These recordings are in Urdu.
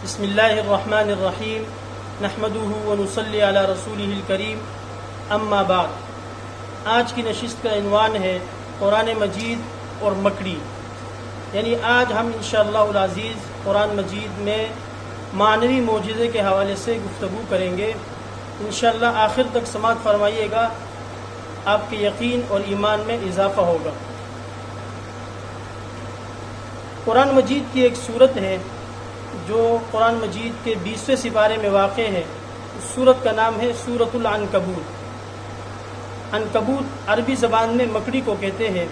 بسم اللہ الرحمن الرحیم نحمدہ ونصلی علی رسولہ الکریم اما بعد۔ آج کی نشست کا عنوان ہے قرآن مجید اور مکڑی، یعنی آج ہم انشاءاللہ العزیز قرآن مجید میں معنوی معجزے کے حوالے سے گفتگو کریں گے۔ انشاءاللہ آخر تک سماعت فرمائیے گا، آپ کے یقین اور ایمان میں اضافہ ہوگا۔ قرآن مجید کی ایک سورت ہے جو قرآن مجید کے 20ویں سپارے میں واقع ہے۔ اس سورت کا نام ہے سورۃ العنکبوت۔ عنکبوت عربی زبان میں مکڑی کو کہتے ہیں۔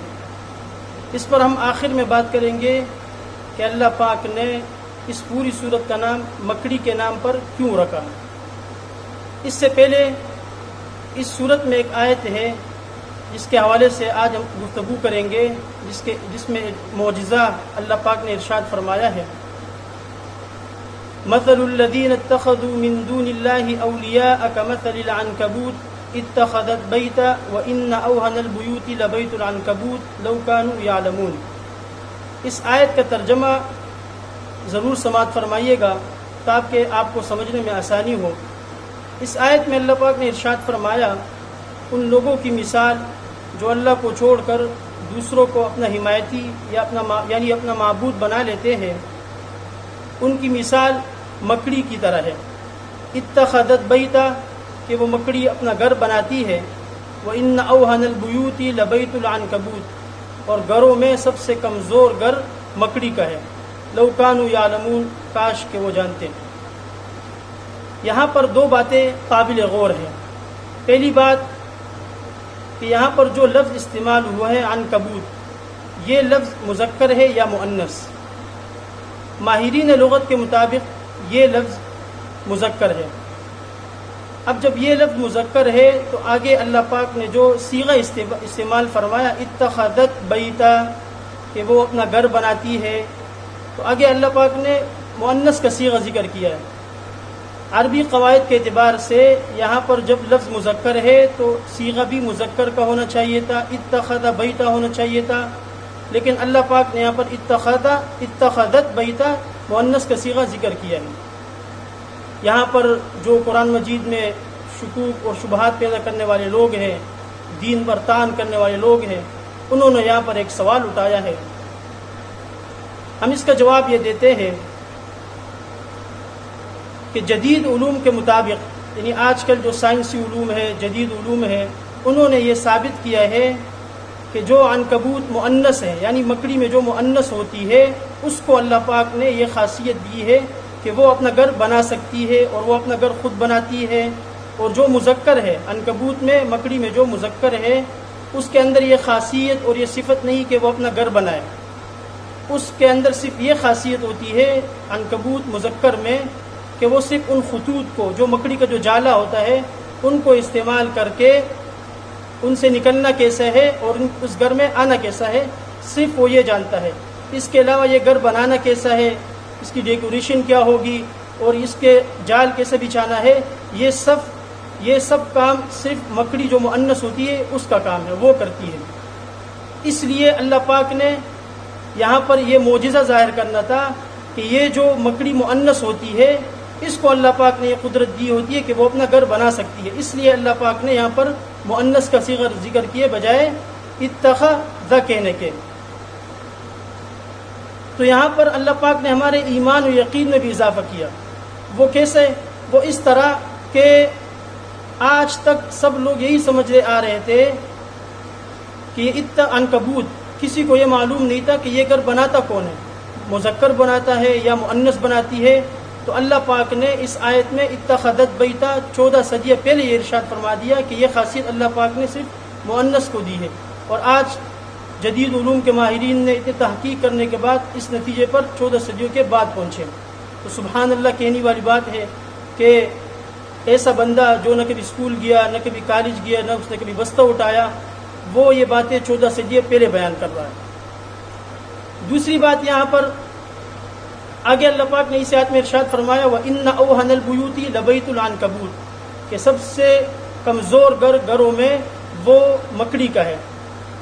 اس پر ہم آخر میں بات کریں گے کہ اللہ پاک نے اس پوری سورت کا نام مکڑی کے نام پر کیوں رکھا۔ اس سے پہلے اس سورت میں ایک آیت ہے جس کے حوالے سے آج ہم گفتگو کریں گے، جس میں معجزہ اللہ پاک نے ارشاد فرمایا ہے، مثل الذین اتخذوا من دون اللہ اولیاء کمثل العنکبوت اتخذت بیتا وان اوہن البیوت لبیت العنکبوت لو کانوا یعلمون۔ اس آیت کا ترجمہ ضرور سماعت فرمائیے گا تاکہ آپ کو سمجھنے میں آسانی ہو۔ اس آیت میں اللہ پاک نے ارشاد فرمایا، ان لوگوں کی مثال جو اللہ کو چھوڑ کر دوسروں کو اپنا حمایتی یا اپنا معبود بنا لیتے ہیں، ان کی مثال مکڑی کی طرح ہے۔ اتخذت بیتا، کہ وہ مکڑی اپنا گھر بناتی ہے، وَإِنَّ أَوْهَنَ الْبُيُوتِ لَبَيْتُ الْعَنْكَبُوتِ، اور گھروں میں سب سے کمزور گھر مکڑی کا ہے۔ لَوْ كَانُوا يَعْلَمُونَ، کاش کہ وہ جانتے۔ یہاں پر دو باتیں قابل غور ہیں۔ پہلی بات کہ یہاں پر جو لفظ استعمال ہوا ہے عنکبوت، یہ لفظ مذکر ہے یا مؤنث؟ ماہرین لغت کے مطابق یہ لفظ مذکر ہے۔ اب جب یہ لفظ مذکر ہے تو آگے اللہ پاک نے جو صیغہ استعمال فرمایا، اتخذت بیتا، کہ وہ اپنا گھر بناتی ہے، تو آگے اللہ پاک نے مؤنث کا صیغہ ذکر کیا ہے۔ عربی قواعد کے اعتبار سے یہاں پر جب لفظ مذکر ہے تو صیغہ بھی مذکر کا ہونا چاہیے تھا، اتخذ بیتا ہونا چاہیے تھا، لیکن اللہ پاک نے یہاں پر اتخذت بیتا مؤنث کا صیغہ ذکر کیا ہے۔ یہاں پر جو قرآن مجید میں شکوک اور شبہات پیدا کرنے والے لوگ ہیں، دین پر طعن کرنے والے لوگ ہیں، انہوں نے یہاں پر ایک سوال اٹھایا ہے۔ ہم اس کا جواب یہ دیتے ہیں کہ جدید علوم کے مطابق، یعنی آج کل جو سائنسی علوم ہے، جدید علوم ہے، انہوں نے یہ ثابت کیا ہے کہ جو عنکبوت مؤنث ہے، یعنی مکڑی میں جو مؤنث ہوتی ہے، اس کو اللہ پاک نے یہ خاصیت دی ہے کہ وہ اپنا گھر بنا سکتی ہے اور وہ اپنا گھر خود بناتی ہے۔ اور جو مذکر ہے عنکبوت میں، مکڑی میں جو مذکر ہے، اس کے اندر یہ خاصیت اور یہ صفت نہیں کہ وہ اپنا گھر بنائے۔ اس کے اندر صرف یہ خاصیت ہوتی ہے عنکبوت مذکر میں کہ وہ صرف ان خطوط کو، جو مکڑی کا جو جالا ہوتا ہے، ان کو استعمال کر کے ان سے نکلنا کیسا ہے اور اس گھر میں آنا کیسا ہے، صرف وہ یہ جانتا ہے۔ اس کے علاوہ یہ گھر بنانا کیسا ہے، اس کی ڈیکوریشن کیا ہوگی اور اس کے جال کیسے بچھانا ہے، یہ سب کام صرف مکڑی جو مؤنث ہوتی ہے اس کا کام ہے، وہ کرتی ہے۔ اس لیے اللہ پاک نے یہاں پر یہ معجزہ ظاہر کرنا تھا کہ یہ جو مکڑی مؤنث ہوتی ہے، اس کو اللہ پاک نے یہ قدرت دی ہوتی ہے کہ وہ اپنا گھر بنا سکتی ہے۔ اس لیے اللہ پاک نے یہاں پر مؤنث کا صیغہ ذکر کیے بجائے اتخذ کہنے کے۔ تو یہاں پر اللہ پاک نے ہمارے ایمان و یقین میں بھی اضافہ کیا۔ وہ کیسے؟ وہ اس طرح کہ آج تک سب لوگ یہی سمجھتے آ رہے تھے کہ یہ عنکبوت، کسی کو یہ معلوم نہیں تھا کہ یہ گھر بناتا کون ہے، مذکر بناتا ہے یا مؤنث بناتی ہے۔ تو اللہ پاک نے اس آیت میں اتخذت بیتا 14 صدیہ پہلے یہ ارشاد فرما دیا کہ یہ خاصیت اللہ پاک نے صرف مؤنث کو دی ہے۔ اور آج جدید علوم کے ماہرین نے اتنی تحقیق کرنے کے بعد اس نتیجے پر 14 صدیوں کے بعد پہنچے۔ تو سبحان اللہ کہنے والی بات ہے کہ ایسا بندہ جو نہ کبھی اسکول گیا، نہ کبھی کالج گیا، نہ اس نے کبھی بستہ اٹھایا، وہ یہ باتیں 14 صدیہ پہلے بیان کر رہا ہے۔ دوسری بات یہاں پر آگے اللہ پاک نے اس آیت میں ارشاد فرمایا، وَإِنَّ أَوْهَنَ الْبُيُوتِ لَبَيْتُ الْعَنْكَبُوتِ، کہ سب سے کمزور گھروں میں وہ مکڑی کا ہے۔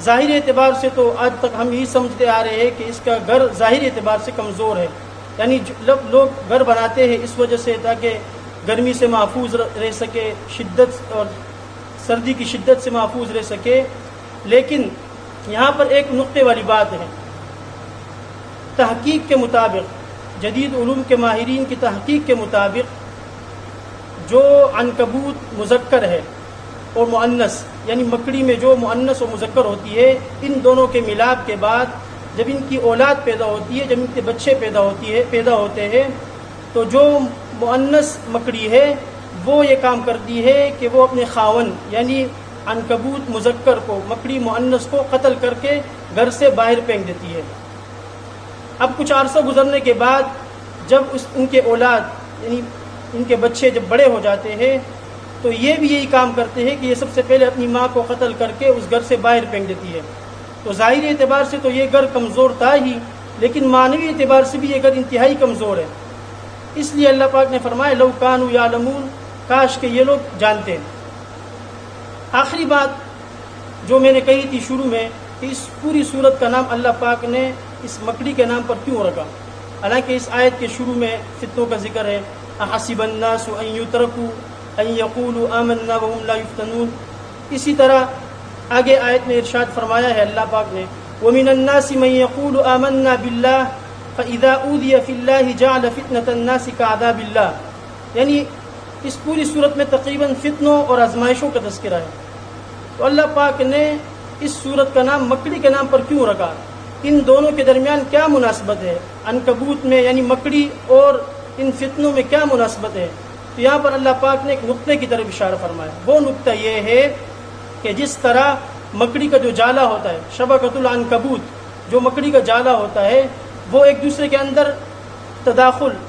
ظاہری اعتبار سے تو آج تک ہم یہی سمجھتے آ رہے ہیں کہ اس کا گھر ظاہری اعتبار سے کمزور ہے، یعنی لوگ گھر بناتے ہیں اس وجہ سے تاکہ گرمی سے محفوظ رہ سکے، شدت اور سردی کی شدت سے محفوظ رہ سکے، لیکن یہاں پر ایک نقطے والی بات ہے۔ تحقیق کے مطابق، جدید علوم کے ماہرین کی تحقیق کے مطابق، جو عنکبوت مذکر ہے اور مؤنث، یعنی مکڑی میں جو مؤنث و مذکر ہوتی ہے، ان دونوں کے ملاپ کے بعد جب ان کی اولاد پیدا ہوتی ہے، جب ان کے بچے پیدا ہوتے ہیں، تو جو مؤنث مکڑی ہے وہ یہ کام کرتی ہے کہ وہ اپنے خاون یعنی عنکبوت مذکر کو، مکڑی مؤنث کو قتل کر کے گھر سے باہر پھینک دیتی ہے۔ اب کچھ عرصہ گزرنے کے بعد جب ان کے اولاد یعنی ان کے بچے جب بڑے ہو جاتے ہیں تو یہ بھی یہی کام کرتے ہیں کہ یہ سب سے پہلے اپنی ماں کو قتل کر کے اس گھر سے باہر پھینک دیتی ہے۔ تو ظاہری اعتبار سے تو یہ گھر کمزور تھا ہی، لیکن معنوی اعتبار سے بھی یہ گھر انتہائی کمزور ہے۔ اس لیے اللہ پاک نے فرمایا لو کانوا یعلمون، کاش کہ یہ لوگ جانتے ہیں۔ آخری بات جو میں نے کہی تھی شروع میں کہ اس پوری صورت کا نام اللہ پاک نے اس مکڑی کے نام پر کیوں رکھا، حالانکہ اس آیت کے شروع میں فتنوں کا ذکر ہے۔ احسب الناس ان یترکوا ان یقولوا آمنا وهم لا یفتنون۔ اسی طرح آگے آیت میں ارشاد فرمایا ہے اللہ پاک نے ومن الناس من یقول آمنا باللہ فاذا اوذی فی اللہ جعل فتنة الناس کعذاب اللہ، یعنی اس پوری صورت میں تقریباً فتنوں اور آزمائشوں کا تذکرہ ہے۔ تو اللہ پاک نے اس صورت کا نام مکڑی کے نام پر کیوں رکھا؟ ان دونوں کے درمیان کیا مناسبت ہے؟ عنکبوت میں یعنی مکڑی اور ان فتنوں میں کیا مناسبت ہے؟ تو یہاں پر اللہ پاک نے ایک نقطے کی طرف اشارہ فرمایا۔ وہ نقطہ یہ ہے کہ جس طرح مکڑی کا جو جالا ہوتا ہے، شبکۃ العنکبوت، جو مکڑی کا جالا ہوتا ہے وہ ایک دوسرے کے اندر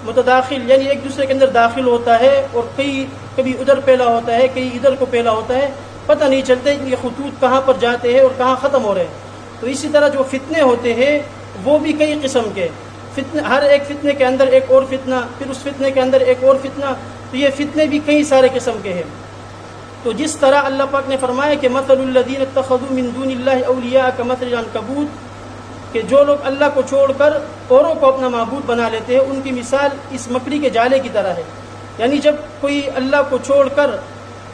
متداخل یعنی ایک دوسرے کے اندر داخل ہوتا ہے، اور کبھی ادھر پھیلا ہوتا ہے، کئی ادھر کو پھیلا ہوتا ہے، پتہ نہیں چلتا یہ خطوط کہاں پر جاتے ہیں اور کہاں ختم ہو رہے ہیں۔ تو اسی طرح جو فتنے ہوتے ہیں وہ بھی کئی قسم کے فتنے، ہر ایک فتنے کے اندر ایک اور فتنہ، پھر اس فتنے کے اندر ایک اور فتنہ، تو یہ فتنے بھی کئی سارے قسم کے ہیں۔ تو جس طرح اللہ پاک نے فرمایا کہ مثل الذین اتخذوا من دون اللہ اولیاء کمثل العنکبوت، کہ جو لوگ اللہ کو چھوڑ کر اوروں کو اپنا معبود بنا لیتے ہیں، ان کی مثال اس مکڑی کے جالے کی طرح ہے۔ یعنی جب کوئی اللہ کو چھوڑ کر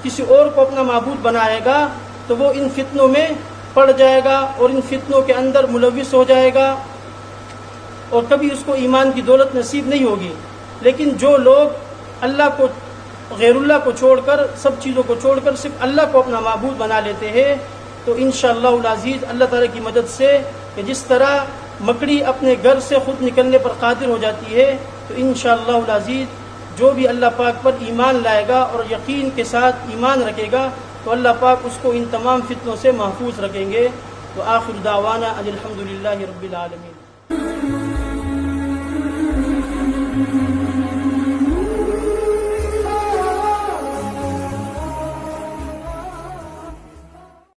کسی اور کو اپنا معبود بنائے گا تو وہ ان فتنوں میں پڑ جائے گا اور ان فتنوں کے اندر ملوث ہو جائے گا اور کبھی اس کو ایمان کی دولت نصیب نہیں ہوگی۔ لیکن جو لوگ اللہ کو، غیر اللہ کو چھوڑ کر، سب چیزوں کو چھوڑ کر صرف اللہ کو اپنا معبود بنا لیتے ہیں، تو انشاءاللہ العزیز اللہ تعالیٰ کی مدد سے کہ جس طرح مکڑی اپنے گھر سے خود نکلنے پر قادر ہو جاتی ہے، تو انشاءاللہ العزیز جو بھی اللہ پاک پر ایمان لائے گا اور یقین کے ساتھ ایمان رکھے گا تو اللہ پاک اس کو ان تمام فتنوں سے محفوظ رکھیں گے۔ وآخر دعوانا ان الحمد للہ رب العالمین۔